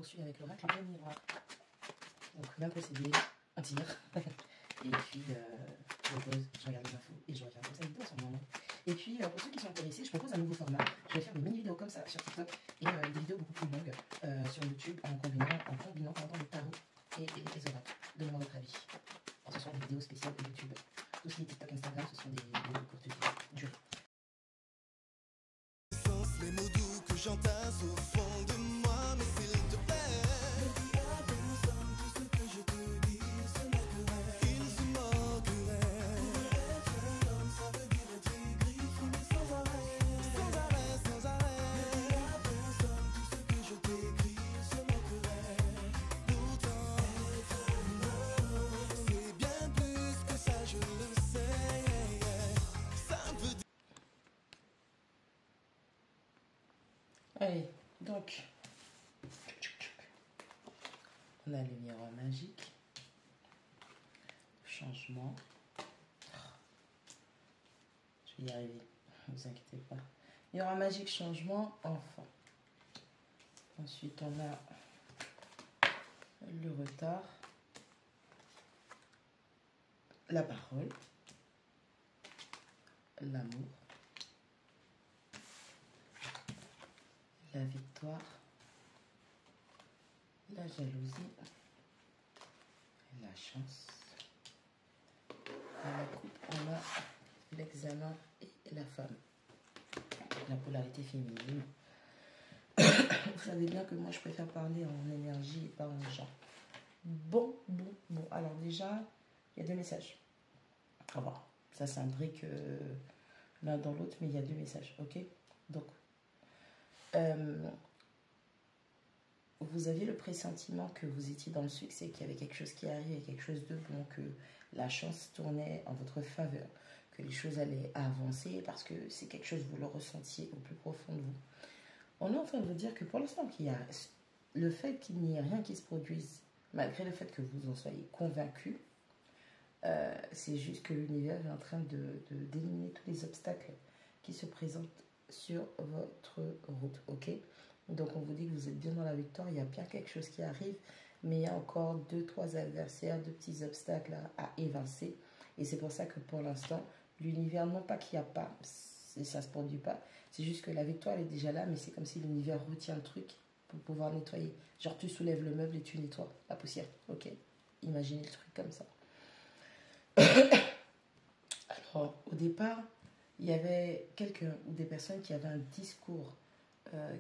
poursuit avec l'oracle de miroir. Donc, même procédé, on tire. Et puis, je pose, je regarde les infos et je regarde comme ça une vidéo en ce moment. Et puis, pour ceux qui sont intéressés, je propose un nouveau format. Je vais faire des mini-vidéos comme ça sur TikTok et des vidéos beaucoup plus longues sur YouTube en combinant pardon, le tarot et les oracles. Donnez-moi votre avis. Alors, ce sont des vidéos spéciales de YouTube. Tout ce qui est TikTok, Instagram, ce sont des vidéos de courte durée. Les mots doux que j'entasse au fond de moi, mais s'il te plaît, tout ce que je te dis se moquerait. Il se moquerait. Pour être un homme, ça veut dire être aigri, mais sans arrêt. Sans arrêt, sans arrêt. Personne, tout ce que je t'écris se moquerait. Pourtant, être un homme, c'est bien plus que ça, je le sais. Ça veut dire. Allez, donc, on a le miroir magique, changement, je vais y arriver, ne vous inquiétez pas, miroir magique, changement, enfant. Ensuite, on a le retard, la parole, l'amour, la victoire, la jalousie, la chance. À la coupe, on a l'examen et la femme. La polarité féminine. Vous savez bien que moi, je préfère parler en énergie et pas en genre. Bon. Alors déjà, il y a deux messages. Au revoir. Ça s'imbrique l'un dans l'autre, mais il y a deux messages. Ok? Donc, vous aviez le pressentiment que vous étiez dans le succès, qu'il y avait quelque chose qui arrivait, quelque chose de bon, que la chance tournait en votre faveur, que les choses allaient avancer parce que c'est quelque chose, vous le ressentiez au plus profond de vous. On est en train de vous dire que pour l'instant, qu'il y a le fait qu'il n'y ait rien qui se produise, malgré le fait que vous en soyez convaincu, c'est juste que l'univers est en train d'éliminer tous les obstacles qui se présentent sur votre route, ok? Donc on vous dit que vous êtes bien dans la victoire, il y a bien quelque chose qui arrive, mais il y a encore 2-3 adversaires, 2 petits obstacles à évincer. Et c'est pour ça que pour l'instant, l'univers, non pas qu'il n'y a pas, ça ne se produit pas, c'est juste que la victoire elle est déjà là, mais c'est comme si l'univers retient le truc pour pouvoir nettoyer. Genre tu soulèves le meuble et tu nettoies la poussière, ok? Imaginez le truc comme ça. Alors au départ, il y avait quelqu'un ou des personnes qui avaient un discours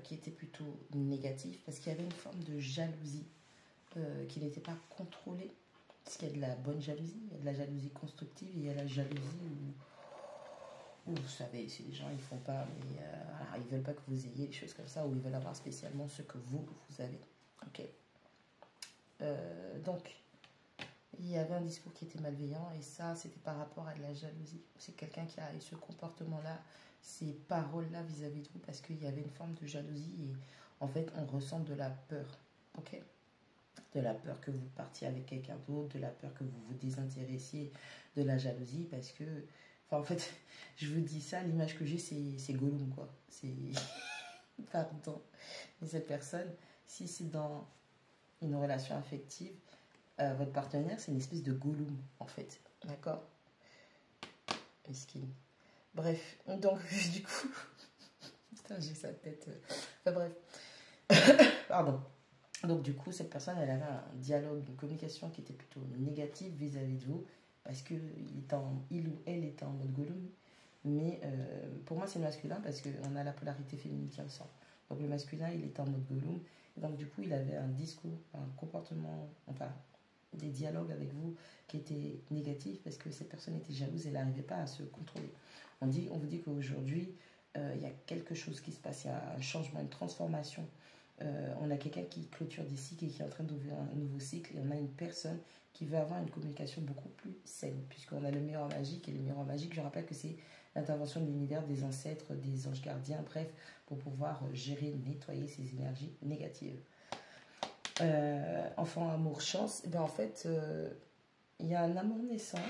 qui était plutôt négatif parce qu'il y avait une forme de jalousie qui n'était pas contrôlée. Parce qu'il y a de la bonne jalousie, il y a de la jalousie constructive et il y a la jalousie où vous savez, si les gens ils font pas, mais alors, ils veulent pas que vous ayez des choses comme ça ou ils veulent avoir spécialement ce que vous avez. Ok. Donc, il y avait un discours qui était malveillant et ça, c'était par rapport à de la jalousie. C'est quelqu'un qui a eu ce comportement-là, ces paroles-là vis-à-vis de vous parce qu'il y avait une forme de jalousie et en fait, on ressent de la peur, ok? De la peur que vous partiez avec quelqu'un d'autre, de la peur que vous vous désintéressiez, de la jalousie parce que, enfin en fait, je vous dis ça, l'image que j'ai, c'est Gollum, quoi. C'est, pardon, mais cette personne, si c'est dans une relation affective, votre partenaire, c'est une espèce de Gollum, en fait. D'accord? Mesquine. Bref, donc, du coup... Putain, j'ai sa tête... Enfin, bref. Pardon. Donc, du coup, cette personne, elle avait un dialogue, une communication qui était plutôt négative vis-à-vis de vous, parce qu'il ou elle était en mode Gollum. Mais pour moi, c'est le masculin, parce qu'on a la polarité féminine qui ressort. Donc, le masculin, il était en mode Gollum. Donc, du coup, il avait un discours, un comportement... Enfin... des dialogues avec vous qui étaient négatifs parce que cette personne était jalouse et elle n'arrivait pas à se contrôler. On vous dit qu'aujourd'hui, il y a quelque chose qui se passe, il y a un changement, une transformation. On a quelqu'un qui clôture des cycles et qui est en train d'ouvrir un nouveau cycle et on a une personne qui veut avoir une communication beaucoup plus saine puisqu'on a le miroir magique et le miroir magique, je rappelle que c'est l'intervention de l'univers, des ancêtres, des anges gardiens, bref, pour pouvoir gérer, nettoyer ces énergies négatives. Enfant, amour, chance, et bien en fait, il y a un amour naissant,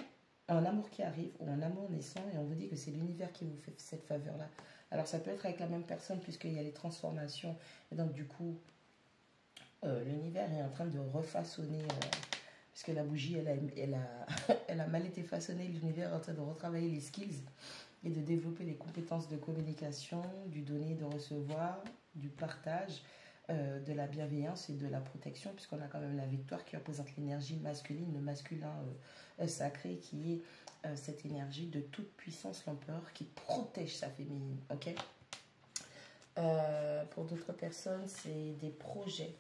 un amour qui arrive ou un amour naissant et on vous dit que c'est l'univers qui vous fait cette faveur-là. Alors ça peut être avec la même personne puisqu'il y a les transformations et donc du coup, l'univers est en train de refaçonner, parce que la bougie, elle a mal été façonnée, l'univers est en train de retravailler les skills et de développer les compétences de communication, du donner, de recevoir, du partage, de la bienveillance et de la protection, puisqu'on a quand même la victoire qui représente l'énergie masculine, le masculin sacré, qui est cette énergie de toute puissance, l'empereur, qui protège sa féminine, ok. Pour d'autres personnes, c'est des projets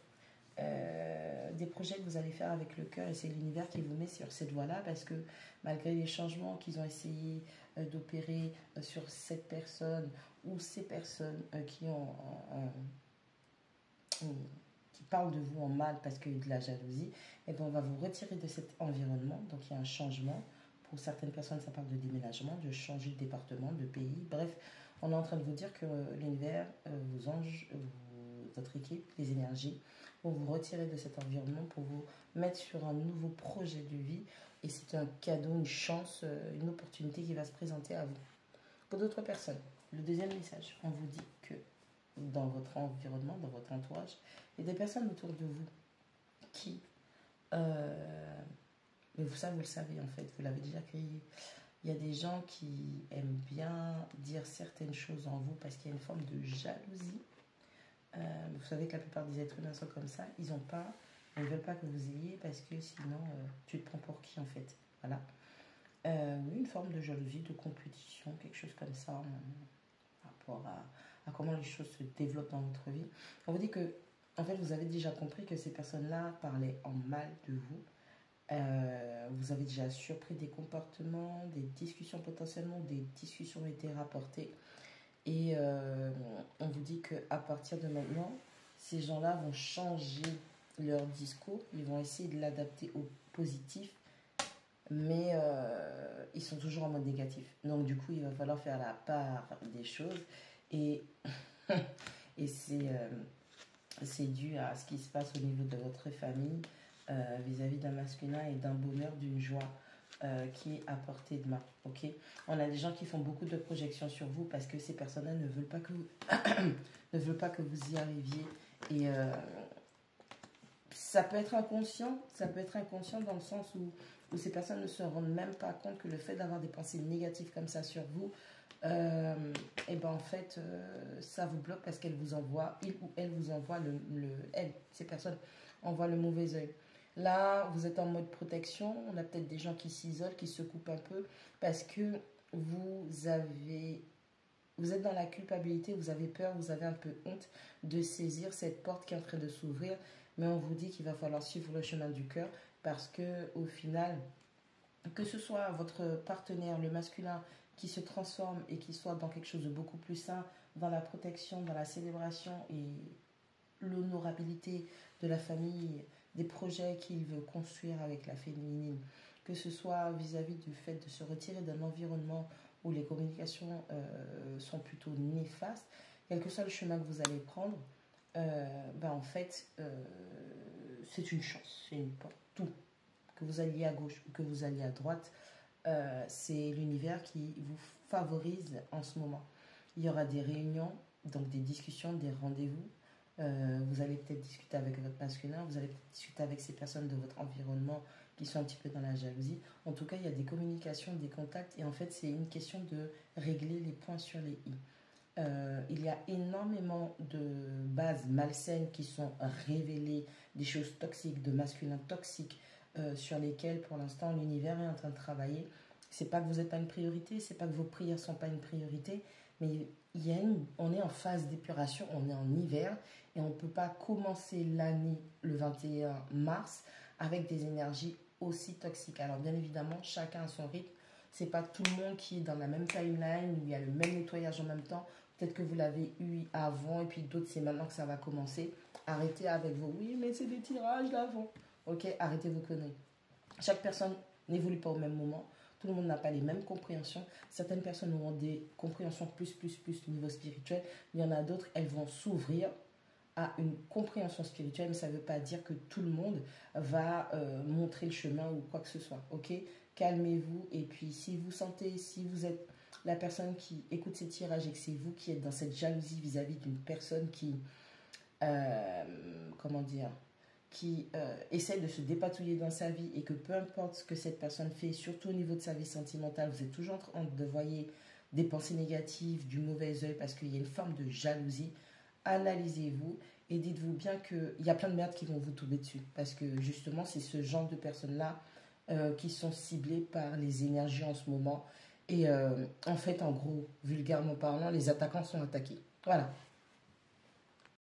que vous allez faire avec le cœur, et c'est l'univers qui vous met sur cette voie-là, parce que malgré les changements qu'ils ont essayé d'opérer sur cette personne ou ces personnes qui parlent de vous en mal parce qu'il y a de la jalousie, et bien on va vous retirer de cet environnement. Donc il y a un changement. Pour certaines personnes, ça parle de déménagement, de changer de département, de pays. Bref, on est en train de vous dire que l'univers, vos anges, votre équipe, les énergies, vont vous retirer de cet environnement pour vous mettre sur un nouveau projet de vie. Et c'est un cadeau, une chance, une opportunité qui va se présenter à vous. Pour d'autres personnes, le deuxième message, on vous dit que dans votre environnement, dans votre entourage, il y a des personnes autour de vous qui... mais ça, vous le savez en fait, vous l'avez déjà créé. Il y a des gens qui aiment bien dire certaines choses en vous parce qu'il y a une forme de jalousie. Vous savez que la plupart des êtres humains sont comme ça. Ils ne veulent pas que vous ayez parce que sinon, tu te prends pour qui en fait. Voilà. Oui, une forme de jalousie, de compétition, quelque chose comme ça, par rapport à comment les choses se développent dans votre vie. On vous dit que, en fait, vous avez déjà compris que ces personnes-là parlaient en mal de vous. Vous avez déjà surpris des comportements, des discussions potentiellement, des discussions ont été rapportées. Et on vous dit qu'à partir de maintenant, ces gens-là vont changer leur discours, ils vont essayer de l'adapter au positif, mais ils sont toujours en mode négatif. Donc du coup, il va falloir faire la part des choses. Et, et c'est dû à ce qui se passe au niveau de votre famille, vis-à-vis d'un masculin et d'un bonheur, d'une joie qui est à portée de main. Ok, on a des gens qui font beaucoup de projections sur vous parce que ces personnes-là ne veulent pas que vous ne veulent pas que vous y arriviez. Et ça peut être inconscient dans le sens où ces personnes ne se rendent même pas compte que le fait d'avoir des pensées négatives comme ça sur vous, et ben en fait ça vous bloque parce qu'elle vous envoie, il ou elle vous envoie ces personnes envoient le mauvais œil. Là, vous êtes en mode protection. On a peut-être des gens qui s'isolent, qui se coupent un peu parce que vous êtes dans la culpabilité, vous avez peur, vous avez un peu honte de saisir cette porte qui est en train de s'ouvrir. Mais on vous dit qu'il va falloir suivre le chemin du cœur parce que au final, que ce soit votre partenaire, le masculin, qui se transforme et qui soit dans quelque chose de beaucoup plus sain, dans la protection, dans la célébration et l'honorabilité de la famille, des projets qu'il veut construire avec la féminine, que ce soit vis-à-vis du fait de se retirer d'un environnement où les communications sont plutôt néfastes, quel que soit le chemin que vous allez prendre, en fait, c'est une chance, c'est une porte. Tout, que vous alliez à gauche ou que vous alliez à droite, c'est l'univers qui vous favorise en ce moment. Il y aura des réunions, donc des discussions, des rendez-vous. Vous allez peut-être discuter avec votre masculin, vous allez peut-être discuter avec ces personnes de votre environnement qui sont un petit peu dans la jalousie. En tout cas, il y a des communications, des contacts, et en fait, c'est une question de régler les points sur les i. Il y a énormément de bases malsaines qui sont révélées, des choses toxiques, de masculins toxiques, sur lesquelles, pour l'instant, l'univers est en train de travailler. C'est pas que vous n'êtes pas une priorité, c'est pas que vos prières sont pas une priorité, mais on est en phase d'épuration, on est en hiver et on ne peut pas commencer l'année le 21 mars avec des énergies aussi toxiques. Alors bien évidemment, chacun a son rythme. C'est pas tout le monde qui est dans la même timeline où il y a le même nettoyage en même temps. Peut-être que vous l'avez eu avant et puis d'autres, c'est maintenant que ça va commencer. Arrêtez avec vos oui, mais c'est des tirages d'avant. Ok, arrêtez vos conneries. Chaque personne n'évolue pas au même moment. Tout le monde n'a pas les mêmes compréhensions. Certaines personnes auront des compréhensions plus au niveau spirituel. Il y en a d'autres, elles vont s'ouvrir à une compréhension spirituelle, mais ça ne veut pas dire que tout le monde va montrer le chemin ou quoi que ce soit. Ok, calmez-vous. Et puis, si vous sentez, si vous êtes la personne qui écoute ces tirages et que c'est vous qui êtes dans cette jalousie vis-à-vis d'une personne qui, comment dire, qui essaie de se dépatouiller dans sa vie et que peu importe ce que cette personne fait, surtout au niveau de sa vie sentimentale, vous êtes toujours en train de voyer des pensées négatives, du mauvais œil parce qu'il y a une forme de jalousie, analysez-vous et dites-vous bien qu'il y a plein de merdes qui vont vous tomber dessus parce que justement c'est ce genre de personnes-là qui sont ciblées par les énergies en ce moment et en fait en gros, vulgairement parlant, les attaquants sont attaqués. Voilà.